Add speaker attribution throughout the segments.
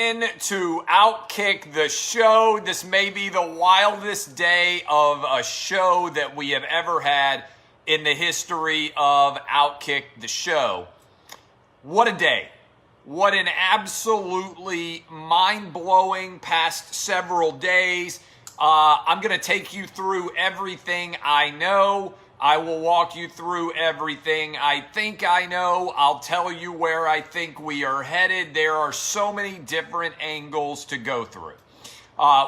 Speaker 1: To Outkick the show. This may be the wildest day of a show that we have ever had in the history of Outkick the show. What a day. What an absolutely mind-blowing past several days. I'm going to take you through everything I know. I will walk you through everything I think I know. I'll tell you where I think we are headed. There are so many different angles to go through.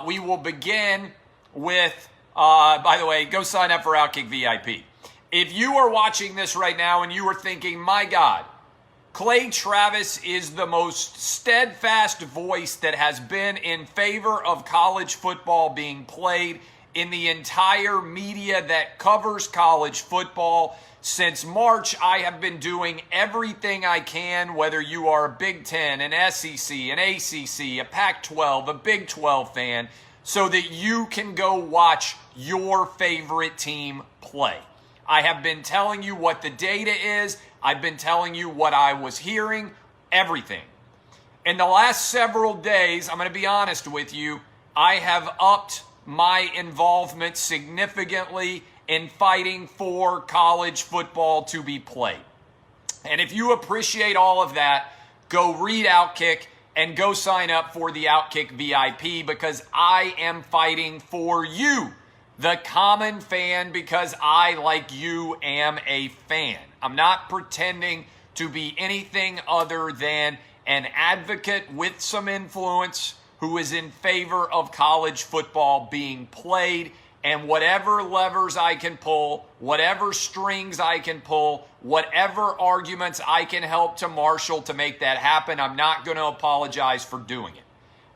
Speaker 1: We will begin with, by the way, go sign up for Outkick VIP. If you are watching this right now and you are thinking, my God, Clay Travis is the most steadfast voice that has been in favor of college football being played in the entire media that covers college football. Since March, I have been doing everything I can, whether you are a Big Ten, an SEC, an ACC, a Pac-12, a Big 12 fan, so that you can go watch your favorite team play. I have been telling you what the data is. I've been telling you what I was hearing, everything. In the last several days, I'm going to be honest with you, I have upped my involvement significantly in fighting for college football to be played. And if you appreciate all of that, go read Outkick and go sign up for the Outkick VIP, because I am fighting for you, the common fan, because I, like you, am a fan. I'm not pretending to be anything other than an advocate with some influence who is in favor of college football being played, and whatever levers I can pull, whatever strings I can pull, whatever arguments I can help to marshal to make that happen, I'm not going to apologize for doing it.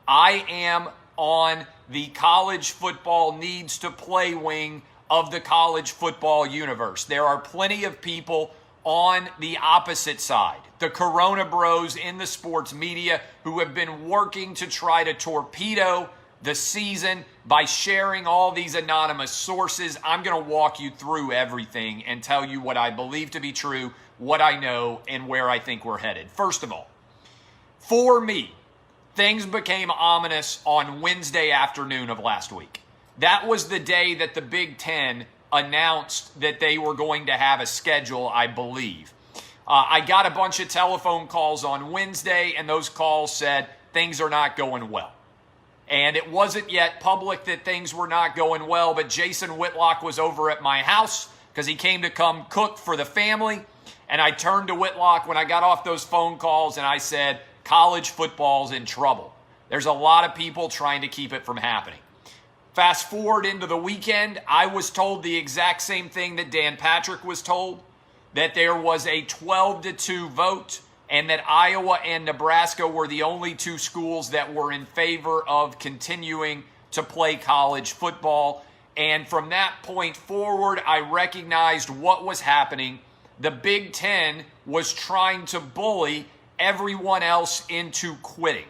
Speaker 1: I am on the college football needs to play wing of the college football universe. There are plenty of people on the opposite side, the Coronabros in the sports media, who have been working to try to torpedo the season by sharing all these anonymous sources. I'm going to walk you through everything and tell you what I believe to be true, what I know, and where I think we're headed. First of all, for me, things became ominous on Wednesday afternoon of last week. That was the day that the Big Ten announced that they were going to have a schedule, I believe. I got a bunch of telephone calls on Wednesday, and those calls said things are not going well. And it wasn't yet public that things were not going well, but Jason Whitlock was over at my house because he came to come cook for the family. And I turned to Whitlock when I got off those phone calls, and I said, college football's in trouble. There's a lot of people trying to keep it from happening. Fast forward into the weekend, I was told the exact same thing that Dan Patrick was told, that there was a 12-2 vote, and that Iowa and Nebraska were the only two schools that were in favor of continuing to play college football. And from that point forward, I recognized what was happening. The Big Ten was trying to bully everyone else into quitting.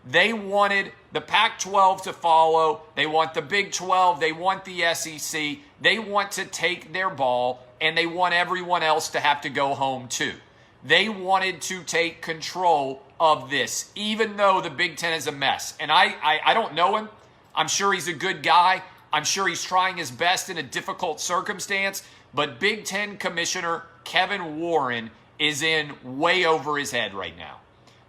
Speaker 1: They wanted the Pac-12 to follow. They want the Big 12. They want the SEC. They want to take their ball, and they want everyone else to have to go home too. They wanted to take control of this, even though the Big Ten is a mess. And I don't know him. I'm sure he's a good guy. I'm sure he's trying his best in a difficult circumstance. But Big Ten Commissioner Kevin Warren is in way over his head right now.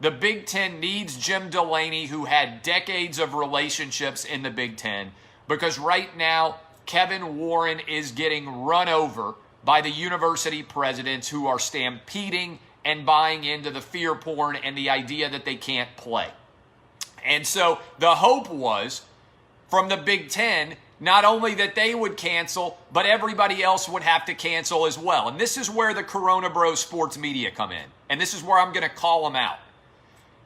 Speaker 1: The Big Ten needs Jim Delaney, who had decades of relationships in the Big Ten, because right now Kevin Warren is getting run over by the university presidents who are stampeding and buying into the fear porn and the idea that they can't play. And so the hope was from the Big Ten, not only that they would cancel, but everybody else would have to cancel as well. And this is where the Coronabro sports media come in. And this is where I'm going to call them out.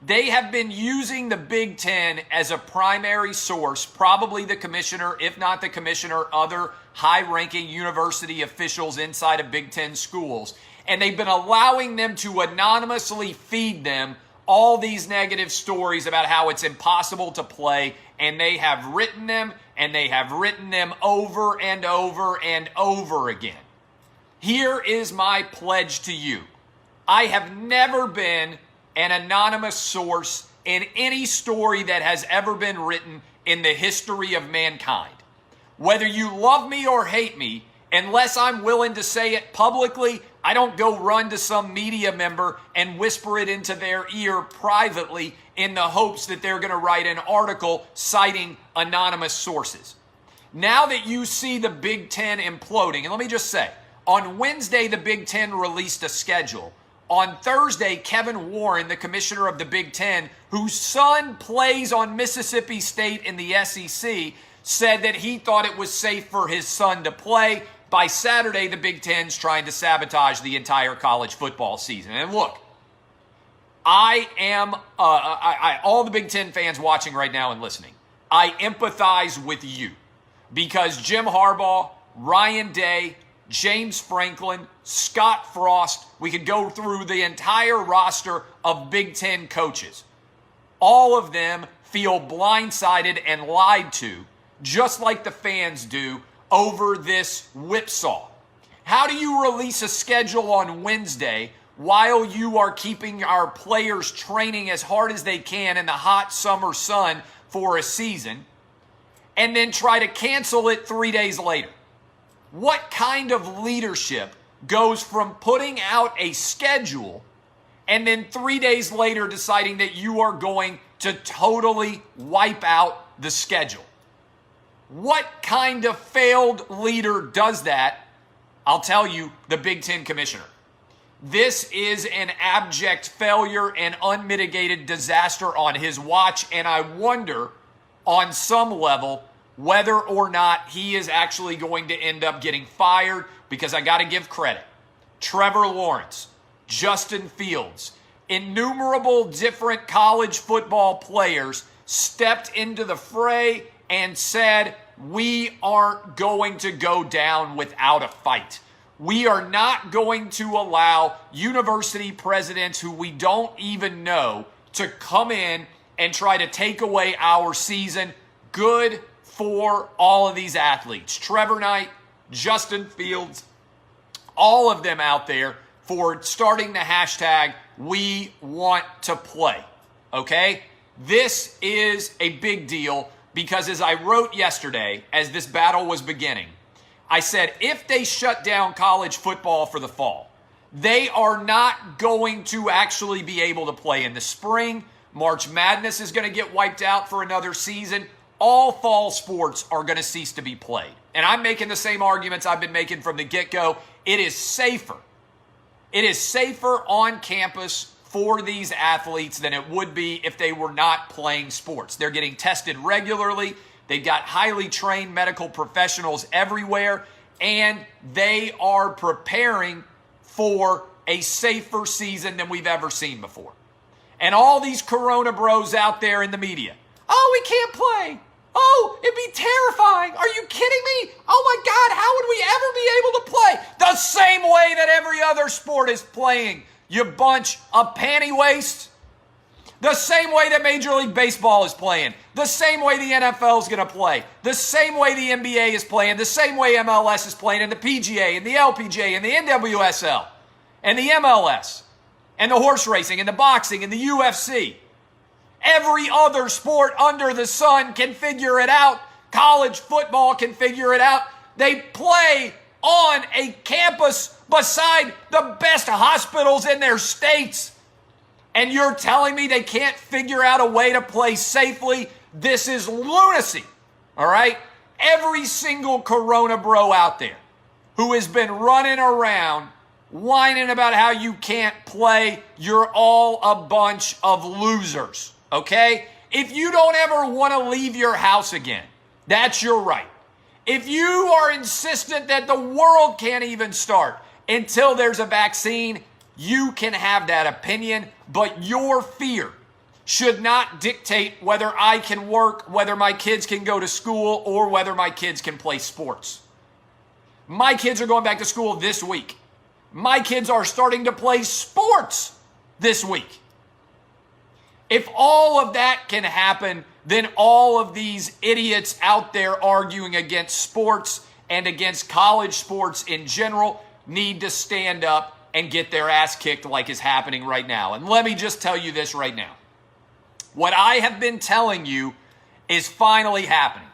Speaker 1: They have been using the Big Ten as a primary source, probably the commissioner, if not the commissioner, other high-ranking university officials inside of Big Ten schools. And they've been allowing them to anonymously feed them all these negative stories about how it's impossible to play. And they have written them, and they have written them over and over and over again. Here is my pledge to you. I have never been an anonymous source in any story that has ever been written in the history of mankind. Whether you love me or hate me, unless I'm willing to say it publicly, I don't go run to some media member and whisper it into their ear privately in the hopes that they're going to write an article citing anonymous sources. Now that you see the Big Ten imploding, and let me just say, on Wednesday, the Big Ten released a schedule. On Thursday, Kevin Warren, the commissioner of the Big Ten, whose son plays on Mississippi State in the SEC, said that he thought it was safe for his son to play. By Saturday, the Big Ten's trying to sabotage the entire college football season. And look, I am, all the Big Ten fans watching right now and listening, I empathize with you because Jim Harbaugh, Ryan Day, James Franklin, Scott Frost, we could go through the entire roster of Big Ten coaches. All of them feel blindsided and lied to, just like the fans do, over this whipsaw. How do you release a schedule on Wednesday while you are keeping our players training as hard as they can in the hot summer sun for a season, and then try to cancel it 3 days later? What kind of leadership goes from putting out a schedule and then 3 days later deciding that you are going to totally wipe out the schedule? What kind of failed leader does that? I'll tell you, the Big Ten commissioner. This is an abject failure and unmitigated disaster on his watch, and I wonder, on some level, whether or not he is actually going to end up getting fired, because I got to give credit. Trevor Lawrence, Justin Fields, innumerable different college football players stepped into the fray and said, we aren't going to go down without a fight. We are not going to allow university presidents who we don't even know to come in and try to take away our season. Good for all of these athletes. Trevor Knight, Justin Fields, all of them out there for starting the hashtag WeWantToPlay. Okay? This is a big deal because, as I wrote yesterday, as this battle was beginning, I said if they shut down college football for the fall, they are not going to actually be able to play in the spring. March Madness is going to get wiped out for another season. All fall sports are going to cease to be played. And I'm making the same arguments I've been making from the get-go. It is safer. It is safer on campus for these athletes than it would be if they were not playing sports. They're getting tested regularly. They've got highly trained medical professionals everywhere, and they are preparing for a safer season than we've ever seen before. And all these Corona bros out there in the media, oh, we can't play. Oh, it'd be terrifying. Are you kidding me? Oh my God, how would we ever be able to play? The same way that every other sport is playing, you bunch of panty waste. The same way that Major League Baseball is playing. The same way the NFL is going to play. The same way the NBA is playing. The same way MLS is playing, and the PGA and the LPGA and the NWSL and the MLS and the horse racing and the boxing and the UFC. Every other sport under the sun can figure it out. College football can figure it out. They play on a campus beside the best hospitals in their states. And you're telling me they can't figure out a way to play safely? This is lunacy. All right? Every single Corona bro out there who has been running around whining about how you can't play, you're all a bunch of losers. Okay? If you don't ever want to leave your house again, that's your right. If you are insistent that the world can't even start until there's a vaccine, you can have that opinion, but your fear should not dictate whether I can work, whether my kids can go to school, or whether my kids can play sports. My kids are going back to school this week. My kids are starting to play sports this week. If all of that can happen, then all of these idiots out there arguing against sports and against college sports in general need to stand up and get their ass kicked like is happening right now. And let me just tell you this right now. What I have been telling you is finally happening.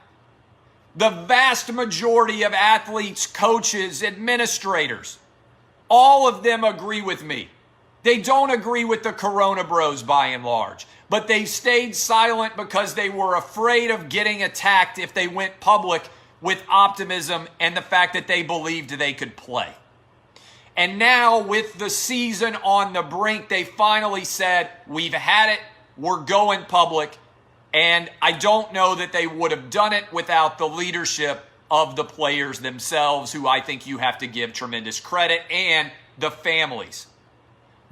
Speaker 1: The vast majority of athletes, coaches, administrators, all of them agree with me. They don't agree with the Coronabros by and large, but they stayed silent because they were afraid of getting attacked if they went public with optimism and the fact that they believed they could play. And now with the season on the brink, they finally said, we've had it, we're going public. And I don't know that they would have done it without the leadership of the players themselves, who I think you have to give tremendous credit, and the families.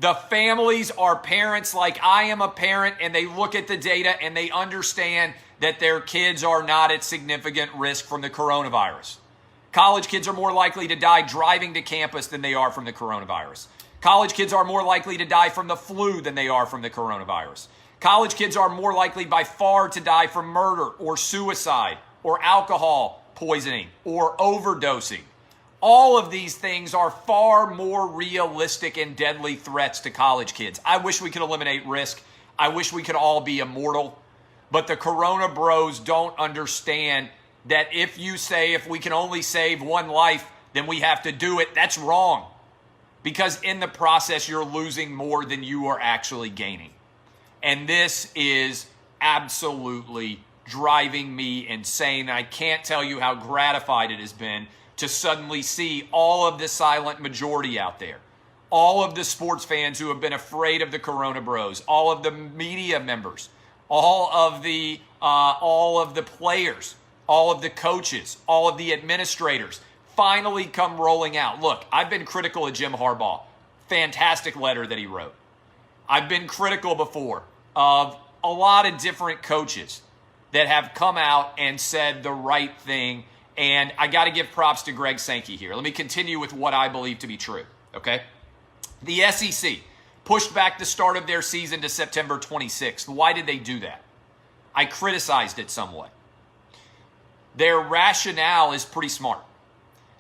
Speaker 1: The families are parents like I am a parent, and they look at the data and they understand that their kids are not at significant risk from the coronavirus. College kids are more likely to die driving to campus than they are from the coronavirus. College kids are more likely to die from the flu than they are from the coronavirus. College kids are more likely by far to die from murder or suicide or alcohol poisoning or overdosing. All of these things are far more realistic and deadly threats to college kids. I wish we could eliminate risk. I wish we could all be immortal. But the Corona Bros don't understand that if you say if we can only save one life, then we have to do it. That's wrong. Because in the process, you're losing more than you are actually gaining. And this is absolutely driving me insane. I can't tell you how gratified it has been to suddenly see all of the silent majority out there, all of the sports fans who have been afraid of the Corona Bros, all of the media members, all of the players, all of the coaches, all of the administrators finally come rolling out. Look, I've been critical of Jim Harbaugh. Fantastic letter that he wrote. I've been critical before of a lot of different coaches that have come out and said the right thing. And I got to give props to Greg Sankey here. Let me continue with what I believe to be true, okay? The SEC pushed back the start of their season to September 26th. Why did they do that? I criticized it somewhat. Their rationale is pretty smart.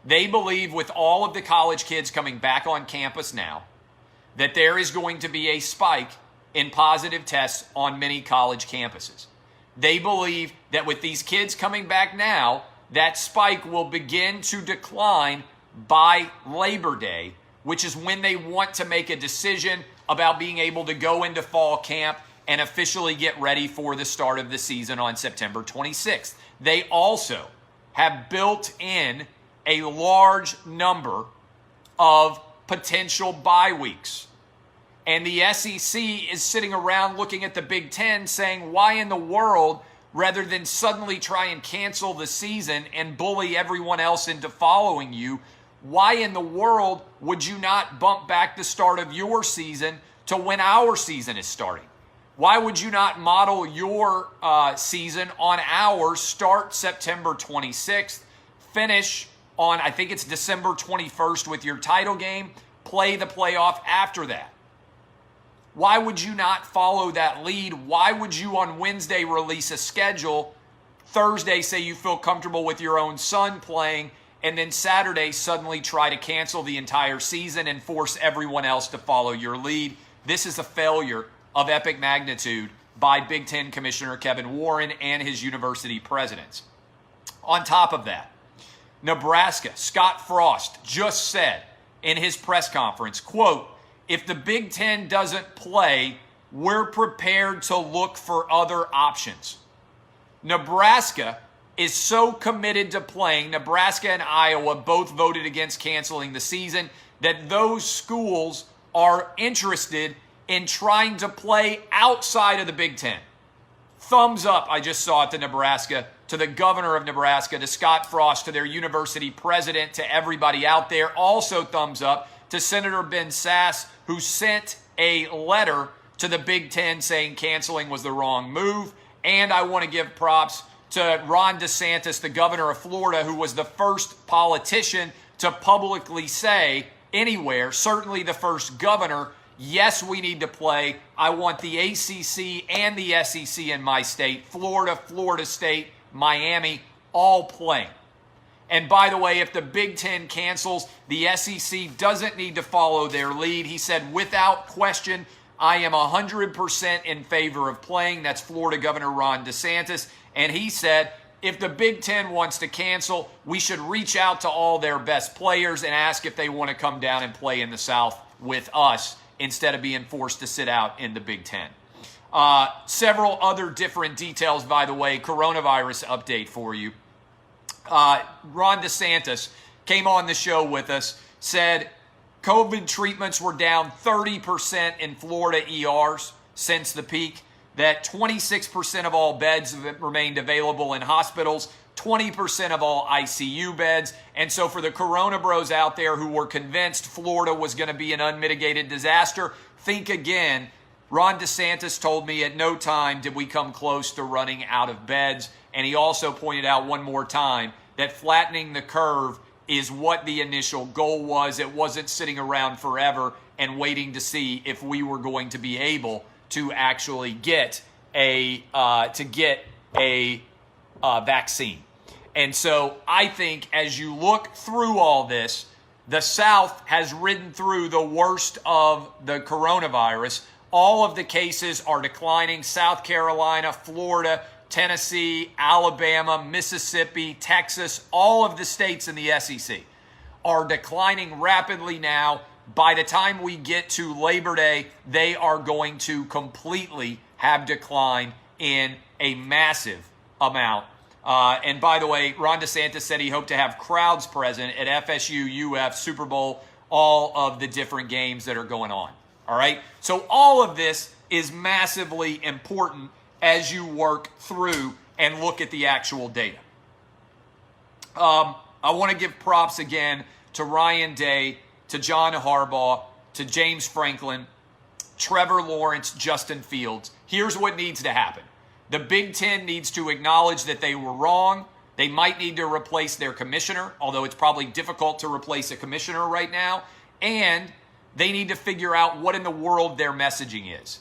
Speaker 1: They believe with all of the college kids coming back on campus now, that there is going to be a spike in positive tests on many college campuses. They believe that with these kids coming back now, that spike will begin to decline by Labor Day, which is when they want to make a decision about being able to go into fall camp and officially get ready for the start of the season on September 26th. They also have built in a large number of potential bye weeks. And the SEC is sitting around looking at the Big Ten saying, why in the world, rather than suddenly try and cancel the season and bully everyone else into following you, why in the world would you not bump back the start of your season to when our season is starting? Why would you not model your season on ours, start September 26th, finish on, I think it's December 21st with your title game, play the playoff after that? Why would you not follow that lead? Why would you on Wednesday release a schedule, Thursday say you feel comfortable with your own son playing, and then Saturday suddenly try to cancel the entire season and force everyone else to follow your lead? This is a failure of epic magnitude by Big Ten Commissioner Kevin Warren and his university presidents. On top of that, Nebraska, Scott Frost just said in his press conference, quote, if the Big Ten doesn't play, we're prepared to look for other options. Nebraska is so committed to playing. Nebraska and Iowa both voted against canceling the season, that those schools are interested in trying to play outside of the Big Ten. Thumbs up, I just saw it to Nebraska, to the governor of Nebraska, to Scott Frost, to their university president, to everybody out there. Also thumbs up to Senator Ben Sasse, who sent a letter to the Big Ten saying canceling was the wrong move. And I want to give props to Ron DeSantis, the governor of Florida, who was the first politician to publicly say anywhere, certainly the first governor, yes, we need to play. I want the ACC and the SEC in my state, Florida, Florida State, Miami, all playing. And by the way, if the Big Ten cancels, the SEC doesn't need to follow their lead. He said, without question, I am 100% in favor of playing. That's Florida Governor Ron DeSantis. And he said, if the Big Ten wants to cancel, we should reach out to all their best players and ask if they want to come down and play in the South with us instead of being forced to sit out in the Big Ten. Several other different details, by the way, coronavirus update for you. Ron DeSantis came on the show with us, said COVID treatments were down 30% in Florida ERs since the peak, that 26% of all beds have remained available in hospitals, 20% of all ICU beds. And so for the Coronabros out there who were convinced Florida was going to be an unmitigated disaster, think again. Ron DeSantis told me at no time did we come close to running out of beds. And he also pointed out one more time that flattening the curve is what the initial goal was. It wasn't sitting around forever and waiting to see if we were going to be able to actually get a vaccine. And so I think as you look through all this, the South has ridden through the worst of the coronavirus. All of the cases are declining. South Carolina, Florida, Tennessee, Alabama, Mississippi, Texas, all of the states in the SEC are declining rapidly now. By the time we get to Labor Day, they are going to completely have declined in a massive amount. And by the way, Ron DeSantis said he hoped to have crowds present at FSU, UF, Super Bowl, all of the different games that are going on. All right? So all of this is massively important as you work through and look at the actual data. I want to give props again to Ryan Day, to John Harbaugh, to James Franklin, Trevor Lawrence, Justin Fields. Here's what needs to happen. The Big Ten needs to acknowledge that they were wrong. They might need to replace their commissioner, although it's probably difficult to replace a commissioner right now. And they need to figure out what in the world their messaging is.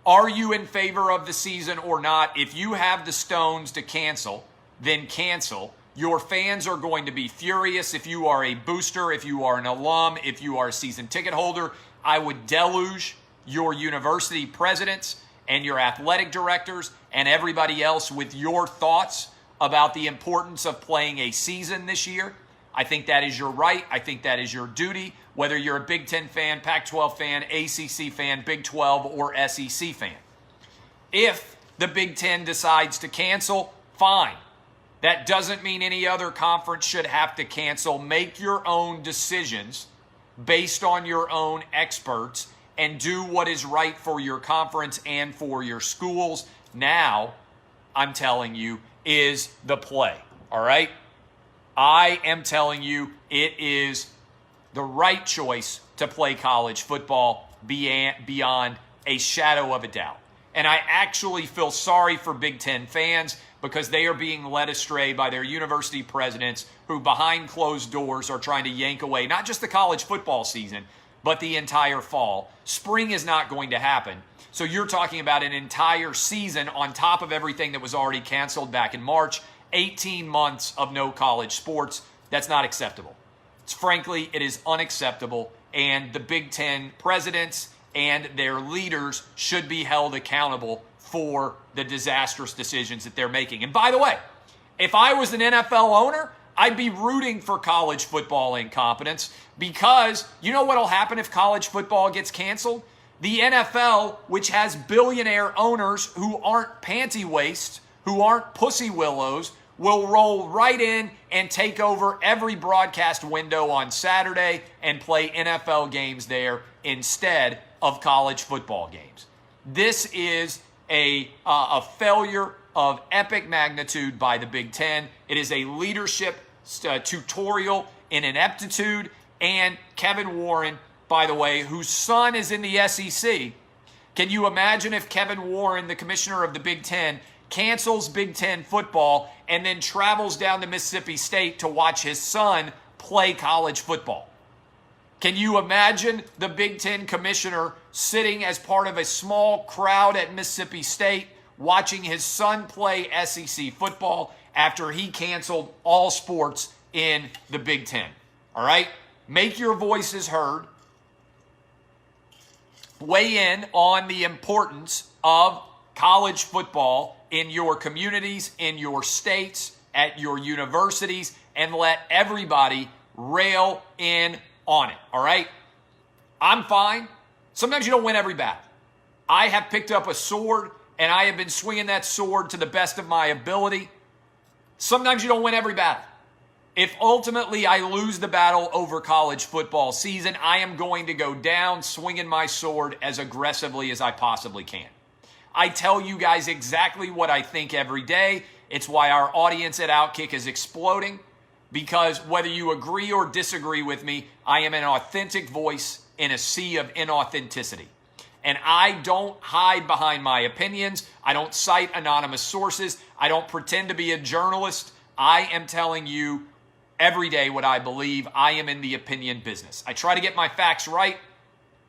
Speaker 1: Are you in favor of the season or not? If you have the stones to cancel, then cancel. Your fans are going to be furious. If you are a booster, if you are an alum, if you are a season ticket holder, I would deluge your university presidents and your athletic directors and everybody else with your thoughts about the importance of playing a season this year. I think that is your right. I think that is your duty, whether you're a Big Ten fan, Pac-12 fan, ACC fan, Big 12, or SEC fan. If the Big Ten decides to cancel, fine. That doesn't mean any other conference should have to cancel. Make your own decisions based on your own experts and do what is right for your conference and for your schools. Now, I'm telling you, is the play. All right? I am telling you, it is the right choice to play college football beyond a shadow of a doubt. And I actually feel sorry for Big Ten fans because they are being led astray by their university presidents who behind closed doors are trying to yank away not just the college football season, but the entire fall. Spring is not going to happen. So you're talking about an entire season on top of everything that was already canceled back in March, 18 months of no college sports. That's not acceptable. Frankly, it is unacceptable, and the Big Ten presidents and their leaders should be held accountable for the disastrous decisions that they're making. And by the way, if I was an NFL owner, I'd be rooting for college football incompetence because you know what will happen if college football gets canceled? The NFL, which has billionaire owners who aren't panty waist, who aren't pussy willows, will roll right in and take over every broadcast window on Saturday and play NFL games there instead of college football games. This is a failure of epic magnitude by the Big Ten. It is a leadership tutorial in ineptitude. And Kevin Warren, by the way, whose son is in the SEC. Can you imagine if Kevin Warren, the commissioner of the Big Ten, cancels Big Ten football and then travels down to Mississippi State to watch his son play college football? Can you imagine the Big Ten commissioner sitting as part of a small crowd at Mississippi State watching his son play SEC football after he canceled all sports in the Big Ten? All right? Make your voices heard. weigh in on the importance of college football in your communities, in your states, at your universities, and let everybody rail in on it, all right? I'm fine. Sometimes you don't win every battle. I have picked up a sword, and I have been swinging that sword to the best of my ability. Sometimes you don't win every battle. If ultimately I lose the battle over college football season, I am going to go down swinging my sword as aggressively as I possibly can. I tell you guys exactly what I think every day. It's why our audience at Outkick is exploding, because whether you agree or disagree with me, I am an authentic voice in a sea of inauthenticity. And I don't hide behind my opinions. I don't cite anonymous sources. I don't pretend to be a journalist. I am telling you every day what I believe. I am in the opinion business. I try to get my facts right.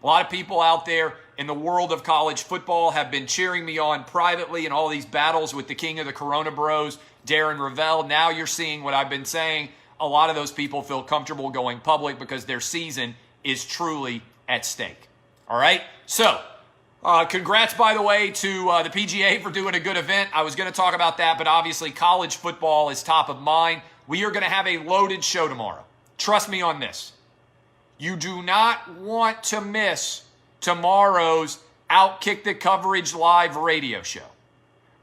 Speaker 1: A lot of people out there in the world of college football have been cheering me on privately in all these battles with the king of the Coronabros, Darren Ravel. Now you're seeing what I've been saying. A lot of those people feel comfortable going public because their season is truly at stake. All right? So, congrats, by the way, to the PGA for doing a good event. I was going to talk about that, but obviously college football is top of mind. We are going to have a loaded show tomorrow. Trust me on this. You do not want to miss tomorrow's Outkick the Coverage live radio show.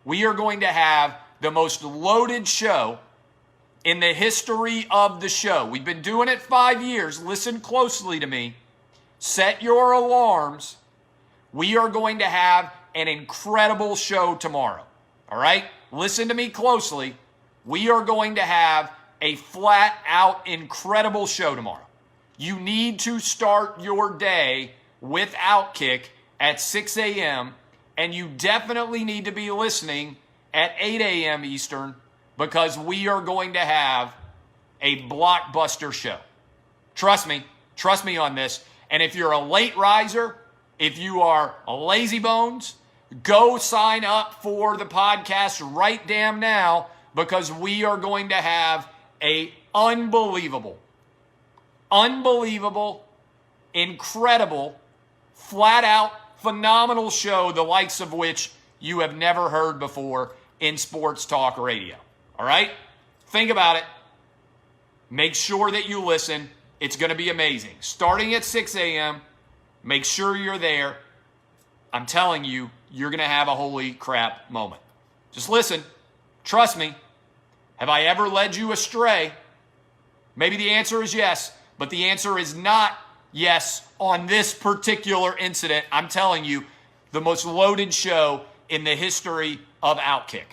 Speaker 1: We are going to have the most loaded show in the history of the show. We've been doing it 5 years. Listen closely to me. Set your alarms. We are going to have an incredible show tomorrow. All right? Listen to me closely. We are going to have a flat out incredible show tomorrow. You need to start your day with Outkick at 6 a.m. and you definitely need to be listening at 8 a.m. Eastern, because we are going to have a blockbuster show. Trust me on this. And if you're a late riser, if you are a lazy bones, go sign up for the podcast right damn now, because we are going to have a unbelievable, incredible, flat out, phenomenal show, the likes of which you have never heard before in sports talk radio. All right? Think about it. Make sure that you listen. It's going to be amazing. Starting at 6 a.m., make sure you're there. I'm telling you, you're going to have a holy crap moment. Just listen. Trust me. Have I ever led you astray? Maybe the answer is yes, but the answer is not yes on this particular incident. I'm telling you, the most loaded show in the history of Outkick.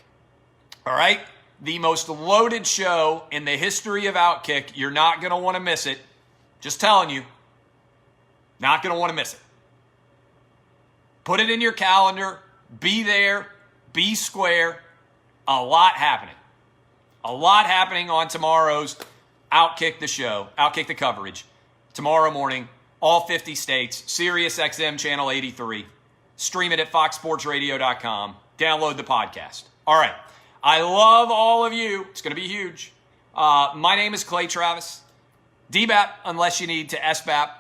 Speaker 1: All right? The most loaded show in the history of Outkick. You're not going to want to miss it. Just telling you. Not going to want to miss it. Put it in your calendar. Be there. Be square. A lot happening. A lot happening on tomorrow's Outkick the show, Outkick the Coverage. Tomorrow morning, all 50 states, Sirius XM Channel 83. Stream it at foxsportsradio.com. Download the podcast. All right. I love all of you. It's going to be huge. My name is Clay Travis. DBAP, unless you need to SBAP.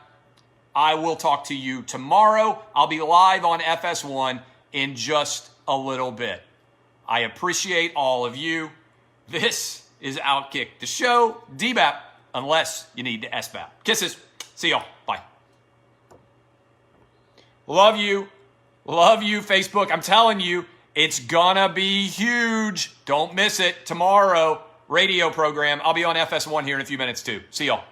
Speaker 1: I will talk to you tomorrow. I'll be live on FS1 in just a little bit. I appreciate all of you. This is Outkick the show. DBAP, unless you need to SBAP. Kisses. See y'all. Bye. Love you. Love you, Facebook. I'm telling you, it's gonna be huge. Don't miss it. Tomorrow, radio program. I'll be on FS1 here in a few minutes too. See y'all.